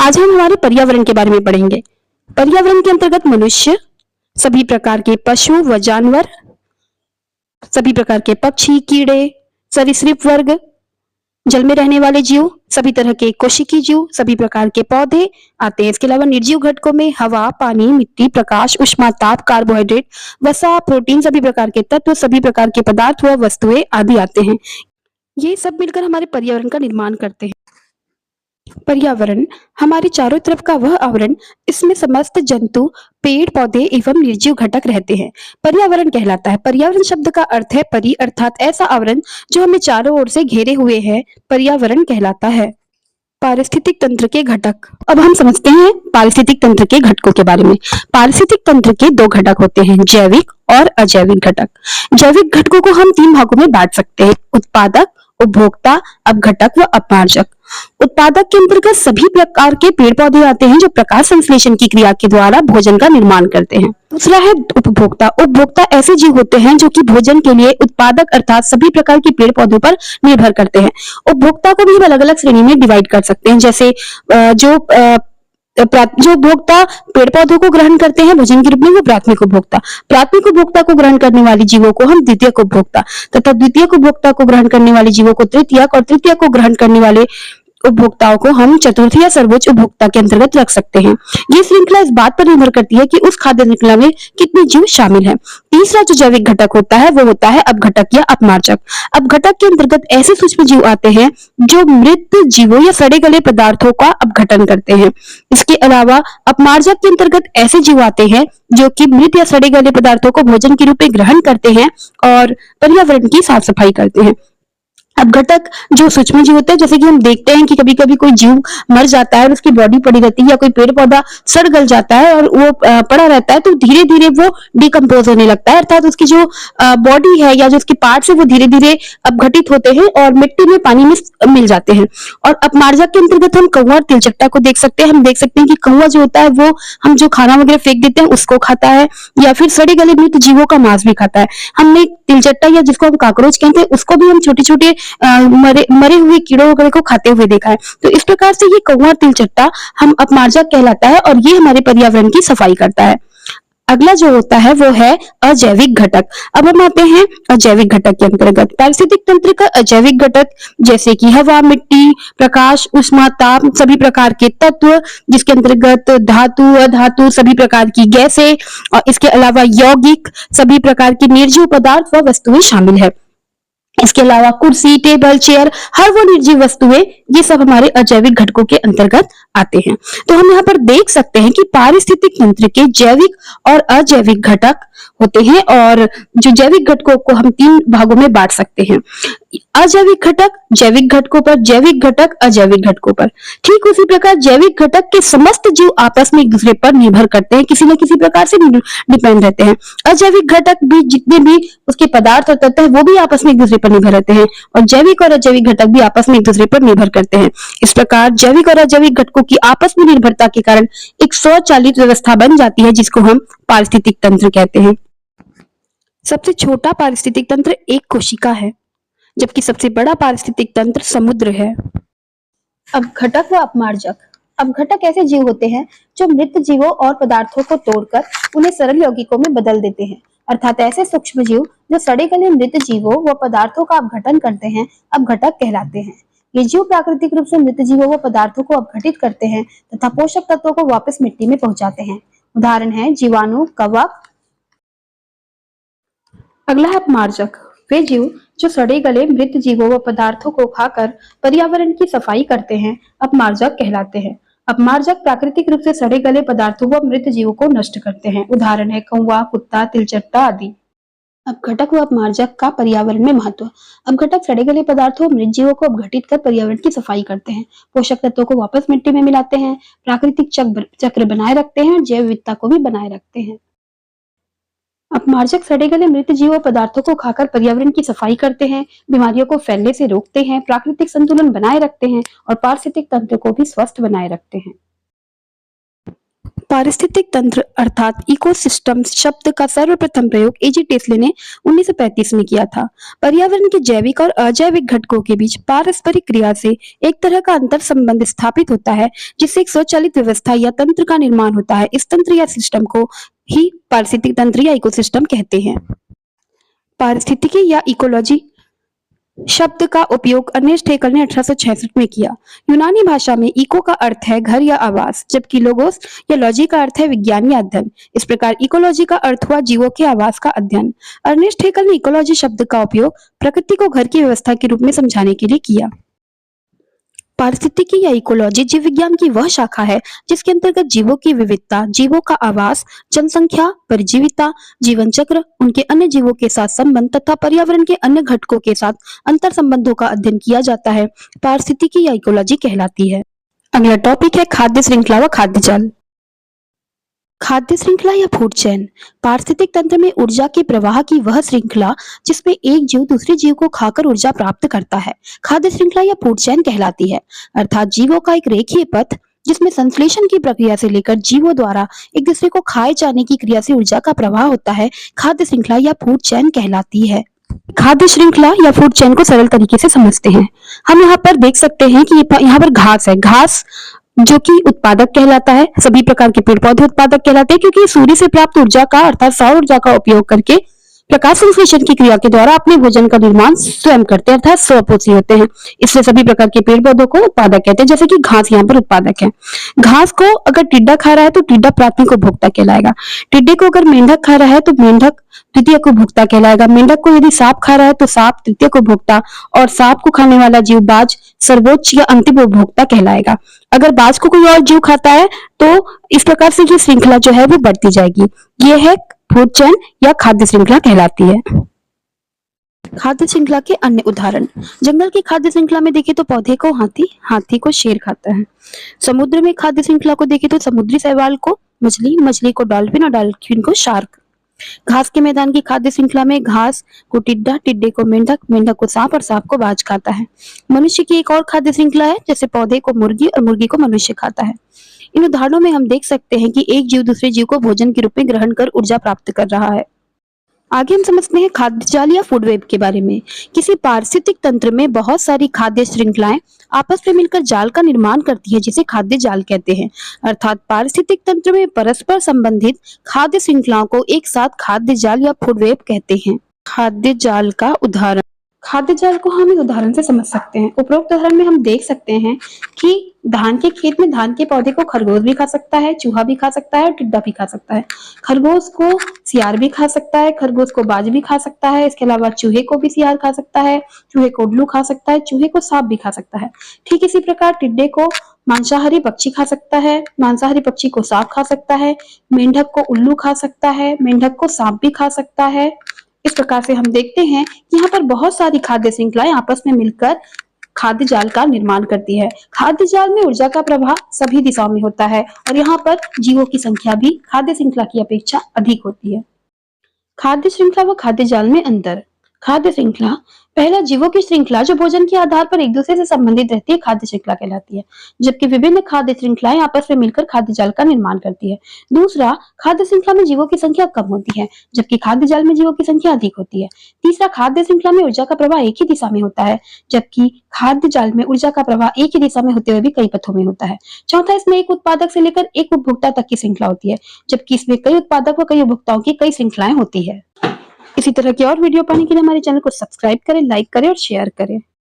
आज हम हमारे पर्यावरण के बारे में पढ़ेंगे। पर्यावरण के अंतर्गत मनुष्य, सभी प्रकार के पशु व जानवर, सभी प्रकार के पक्षी, कीड़े, सरीसृप वर्ग, जल में रहने वाले जीव, सभी तरह के कोशिकीय जीव, सभी प्रकार के पौधे आते हैं। इसके अलावा निर्जीव घटकों में हवा, पानी, मिट्टी, प्रकाश, ऊष्मा, ताप, कार्बोहाइड्रेट, वसा, प्रोटीन, सभी प्रकार के तत्व, सभी प्रकार के पदार्थ व वस्तुएं आदि आते हैं। ये सब मिलकर हमारे पर्यावरण का निर्माण करते हैं। पर्यावरण हमारे चारों तरफ का वह आवरण, इसमें समस्त जंतु, पेड़ पौधे एवं निर्जीव घटक रहते हैं, पर्यावरण कहलाता है। पर्यावरण शब्द का अर्थ है परि, अर्थात ऐसा आवरण जो हमें चारों ओर से घेरे हुए है, पर्यावरण कहलाता है। पारिस्थितिक तंत्र के घटक। अब हम समझते हैं पारिस्थितिक तंत्र के घटकों के बारे में। पारिस्थितिक तंत्र के दो घटक होते हैं, जैविक और अजैविक घटक। जैविक घटकों को हम तीन भागों में बांट सकते हैं, उत्पादक, उपभोक्ता, अपघटक व अपमार्जक। उत्पादक के अंतर्गत सभी प्रकार के पेड़ पौधे आते हैं जो प्रकाश संश्लेषण की क्रिया के द्वारा भोजन का निर्माण करते हैं। दूसरा है उपभोक्ता। उपभोक्ता ऐसे जीव होते हैं जो कि भोजन के लिए उत्पादक अर्थात सभी प्रकार के पेड़ पौधों पर निर्भर करते हैं। उपभोक्ता को भी हम अलग अलग श्रेणी में डिवाइड कर सकते हैं, जैसे जो उपभोक्ता पेड़ पौधों को ग्रहण करते हैं भोजन के रूप में, वो प्राथमिक उपभोक्ता। प्राथमिक उपभोक्ता को ग्रहण करने वाले जीवों को हम द्वितीयक उपभोक्ता तथा द्वितीयक उपभोक्ता को ग्रहण करने वाले जीवों को तृतीयक और तृतीयक को ग्रहण करने वाले उपभोक्ताओं को हम चतुर्थ या सर्वोच्च उपभोक्ता के अंतर्गत रख सकते हैं। ये श्रृंखला इस बात पर निर्भर करती है कि उस खाद्य श्रृंखला में कितने जीव शामिल हैं। तीसरा जो जैविक घटक होता है वो होता है अपघटक या अपमार्जक। अपघटक के अंतर्गत ऐसे सूक्ष्म जीव आते हैं जो मृत जीवों या सड़े गले पदार्थों का अपघटन करते हैं। इसके अलावा अपमार्जक के अंतर्गत ऐसे जीव आते हैं जो कि मृत या सड़े गले पदार्थों को भोजन के रूप में ग्रहण करते हैं और पर्यावरण की साफ सफाई करते हैं। अपघटक जो सूक्ष्म जीव होते हैं, जैसे कि हम देखते हैं कि कभी कभी कोई जीव मर जाता है और उसकी बॉडी पड़ी रहती है, या कोई पेड़ पौधा सड़ गल जाता है और वो पड़ा रहता है, तो धीरे धीरे वो डिकम्पोज होने लगता है, अर्थात उसकी जो बॉडी है या जो उसके पार्ट्स है वो धीरे धीरे अपघटित होते हैं और मिट्टी में, पानी में मिल जाते हैं। और अपमार्जक के अंतर्गत हम कौवा और तिलचट्टा को देख सकते हैं। हम देख सकते हैं कि कौवा जो होता है वो हम जो खाना वगैरह फेंक देते हैं उसको खाता है, या फिर सड़े गले मृत जीवों का मांस भी खाता है। हमने तिलचट्टा या जिसको हम काकरोच कहते हैं उसको भी हम छोटे छोटे मरे हुए कीड़ों वगैरह को खाते हुए देखा है। तो इस प्रकार से ये कौवा तिलचट्टा हम अपमार्जक कहलाता है और ये हमारे पर्यावरण की सफाई करता है। अगला जो होता है वो है अजैविक घटक। अब हम आते हैं अजैविक घटक के अंतर्गत। पारिस्थितिक तंत्र का अजैविक घटक जैसे कि हवा, मिट्टी, प्रकाश, ऊष्मा, ताप, सभी प्रकार के तत्व, जिसके अंतर्गत धातु, अधातु, सभी प्रकार की गैसें और इसके अलावा यौगिक, सभी प्रकार के निर्जीव पदार्थ व वस्तुएं शामिल है। इसके अलावा कुर्सी, टेबल, चेयर, हर वो निर्जीव वस्तुएं, ये सब हमारे अजैविक घटकों के अंतर्गत आते हैं। तो हम यहाँ पर देख सकते हैं कि पारिस्थितिक तंत्र के जैविक और अजैविक घटक होते हैं, और जो जैविक घटकों को हम तीन भागों में बांट सकते हैं, अजैविक घटक, जैविक घटकों पर, जैविक घटक, अजैविक घटकों पर। ठीक उसी प्रकार जैविक घटक के समस्त जीव आपस में एक दूसरे पर निर्भर करते हैं, किसी न किसी प्रकार से डिपेंड रहते हैं। अजैविक घटक भी, जितने भी उसके पदार्थ और तत्व है, वो भी आपस में एक दूसरे पर निर्भर रहते हैं, और जैविक और अजैविक घटक भी आपस में एक दूसरे पर निर्भर करते हैं। इस प्रकार जैविक और अजैविक घटकों की आपस में निर्भरता के कारण एक स्वचालित व्यवस्था बन जाती है, जिसको हम पारिस्थितिक तंत्र कहते हैं। सबसे छोटा पारिस्थितिक तंत्र एक कोशिका है, जबकि सबसे बड़ा पारिस्थितिक तंत्र समुद्र है। अब घटक व अपमार्जक। अब घटक ऐसे जीव होते हैं जो मृत जीवों और पदार्थों को तोड़कर उन्हें सरल यौगिकों में बदल देते हैं, अर्थात ऐसे सूक्ष्म जीव जो सड़े गले मृत जीवों व पदार्थों का अपघटन करते हैं, अपघटक कहलाते हैं। ये जीव प्राकृतिक रूप से मृत जीवों व पदार्थों को अपघटित करते हैं तथा पोषक तत्वों को वापस मिट्टी में पहुंचाते हैं। उदाहरण है जीवाणु, कवक। अगला है अपमार्जक। वे जीव जो सड़े गले मृत जीवों व पदार्थों को खाकर पर्यावरण की सफाई करते हैं, अपमार्जक कहलाते हैं। अपमार्जक प्राकृतिक रूप से सड़े गले पदार्थों व मृत जीवों को नष्ट करते हैं। उदाहरण है कौवा, कुत्ता, तिलचट्टा आदि। अपघटक व अपमार्जक का पर्यावरण में महत्व। अपघटक सड़े गले पदार्थों और मृत जीवों को अपघटित कर पर्यावरण की सफाई करते हैं, पोषक तत्वों को वापस मिट्टी में मिलाते हैं, प्राकृतिक चक्र बनाए रखते हैं और जैव विविधता को भी बनाए रखते हैं। अपमार्जक सड़े गले मृत जीवों पदार्थों को खाकर पर्यावरण की सफाई करते हैं, बीमारियों को फैलने से रोकते हैं, प्राकृतिक संतुलन बनाए रखते हैं और पारिस्थितिक तंत्र को भी स्वस्थ बनाए रखते हैं। पारिस्थितिक तंत्र अर्थात इकोसिस्टम शब्द का सर्वप्रथम प्रयोग एजी टेस्ले ने 1935 में किया था। पर्यावरण के जैविक और अजैविक घटकों के बीच पारस्परिक क्रिया से एक तरह का अंतर संबंध स्थापित होता है, जिससे एक स्वचालित व्यवस्था या तंत्र का निर्माण होता है। इस तंत्र या सिस्टम को ही पारिस्थितिक तंत्र या इकोसिस्टम कहते हैं। पारिस्थितिकी या इकोलॉजी शब्द का उपयोग अर्नेस्ट हेकल ने 1866 में किया। यूनानी भाषा में इको का अर्थ है घर या आवास, जबकि लोगोस या लॉजी का अर्थ है विज्ञान या अध्ययन। इस प्रकार इकोलॉजी का अर्थ हुआ जीवों के आवास का अध्ययन। अर्नेस्ट हेकल ने इकोलॉजी शब्द का उपयोग प्रकृति को घर की व्यवस्था के रूप में समझाने के लिए किया। पारिस्थितिकी या इकोलॉजी जीव विज्ञान की वह शाखा है जिसके अंतर्गत जीवों की विविधता, जीवों का आवास, जनसंख्या, परजीविता, जीवन चक्र, उनके अन्य जीवों के साथ संबंध तथा पर्यावरण के अन्य घटकों के साथ अंतर संबंधों का अध्ययन किया जाता है। पारिस्थितिकी या इकोलॉजी कहलाती है। अगला टॉपिक है खाद्य श्रृंखला व खाद्य जाल। खाद्य श्रृंखला या फूड चेन पारिस्थितिक तंत्र में ऊर्जा के प्रवाह की वह श्रृंखला जिसमें एक जीव दूसरे जीव को खाकर ऊर्जा प्राप्त करता है, खाद्य श्रृंखला या फूड चेन कहलाती है। अर्थात जीवों का एक रेखीय पथ जिसमें संश्लेषण की प्रक्रिया से लेकर जीवों द्वारा एक दूसरे को खाए जाने की क्रिया से ऊर्जा का प्रवाह होता है, खाद्य श्रृंखला या फूड चेन कहलाती है। खाद्य श्रृंखला या फूड चेन को सरल तरीके से समझते हैं। हम यहाँ पर देख सकते हैं कि यहाँ पर घास है, घास जो कि उत्पादक कहलाता है। सभी प्रकार के पेड़ पौधे उत्पादक कहलाते हैं क्योंकि सूर्य से प्राप्त ऊर्जा का अर्थात सौर ऊर्जा का उपयोग करके प्रकाश संश्लेषण की क्रिया के द्वारा अपने भोजन का निर्माण स्वयं करते हैं अर्थात स्वपोषी होते हैं। इसलिए सभी प्रकार के पेड़ पौधों को उत्पादक कहते हैं, जैसे कि घास यहाँ पर उत्पादक है। घास को अगर टिड्डा खा रहा है तो टिड्डा प्राथमिक उपभोक्ता कहलाएगा। टिड्डे को अगर मेंढक खा रहा है तो मेंढक द्वितीयक उपभोक्ता कहलाएगा। मेंढक को यदि सांप खा रहा है तो सांप तृतीयक उपभोक्ता, और सांप को खाने वाला जीव बाज सर्वोच्च या अंतिम उपभोक्ता कहलाएगा। अगर बाज को कोई और जीव खाता है तो इस प्रकार से जो श्रृंखला जो है वो बढ़ती जाएगी। ये है फूड चेन या खाद्य श्रृंखला कहलाती है। खाद्य श्रृंखला के अन्य उदाहरण, जंगल की खाद्य श्रृंखला में देखें तो पौधे को हाथी, हाथी को शेर खाता है। समुद्र में खाद्य श्रृंखला को देखें तो समुद्री शैवाल को मछली, मछली को डॉल्फिन और डॉल्फिन को शार्क। घास के मैदान की खाद्य श्रृंखला में घास को टिड्डा, टिड्डे को मेंढक, मेंढक को सांप और सांप को बाज खाता है। मनुष्य की एक और खाद्य श्रृंखला है, जैसे पौधे को मुर्गी और मुर्गी को मनुष्य खाता है। इन उदाहरणों में हम देख सकते हैं कि एक जीव दूसरे जीव को भोजन के रूप में ग्रहण कर ऊर्जा प्राप्त कर रहा है। आगे हम समझते हैं खाद्य जाल या फूड वेब के बारे में। किसी पारिस्थितिक तंत्र में बहुत सारी खाद्य श्रृंखलाएं आपस में मिलकर जाल का निर्माण करती है, जिसे खाद्य जाल कहते हैं। अर्थात पारिस्थितिक तंत्र में परस्पर संबंधित खाद्य श्रृंखलाओं को एक साथ खाद्य जाल या फूड वेब कहते हैं। खाद्य जाल का उदाहरण, खाद्य जाल को हम एक उदाहरण से समझ सकते हैं। उपरोक्त उदाहरण में हम देख सकते हैं कि धान के खेत में धान के पौधे को खरगोश भी खा सकता है, चूहा भी खा सकता है और टिड्डा भी खा सकता है। खरगोश को सियार भी खा सकता है, खरगोश को बाज भी खा सकता है। इसके अलावा चूहे को भी सियार खा सकता है, चूहे को उल्लू खा सकता है, चूहे को सांप भी खा सकता है। ठीक इसी प्रकार टिड्डे को मांसाहारी पक्षी खा सकता है, मांसाहारी पक्षी को सांप खा सकता है, मेंढक को उल्लू खा सकता है, मेंढक को सांप भी खा सकता है। इस प्रकार से हम देखते हैं कि यहाँ पर बहुत सारी खाद्य श्रृंखलाएं आपस में मिलकर खाद्य जाल का निर्माण करती है। खाद्य जाल में ऊर्जा का प्रवाह सभी दिशाओं में होता है और यहाँ पर जीवों की संख्या भी खाद्य श्रृंखला की अपेक्षा अधिक होती है। खाद्य श्रृंखला व खाद्य जाल में अंतर। खाद्य श्रृंखला, पहला जीवों की श्रृंखला जो भोजन के आधार पर एक दूसरे से संबंधित रहती है, खाद्य श्रृंखला कहलाती है, जबकि विभिन्न खाद्य श्रृंखलाएं आपस में मिलकर खाद्य जाल का निर्माण करती है। दूसरा, खाद्य श्रृंखला में जीवों की संख्या कम होती है, जबकि खाद्य जाल में जीवों की संख्या अधिक होती है। तीसरा, खाद्य श्रृंखला में ऊर्जा का प्रवाह एक ही दिशा में होता है, जबकि खाद्य जाल में ऊर्जा का प्रवाह एक ही दिशा में होते हुए भी कई पथों में होता है। चौथा, इसमें एक उत्पादक से लेकर एक उपभोक्ता तक की श्रृंखला होती है, जबकि इसमें कई उत्पादक व कई उपभोक्ताओं की कई श्रृंखलाएं होती है। इसी तरह की और वीडियो पाने के लिए हमारे चैनल को सब्सक्राइब करें, लाइक करें और शेयर करें।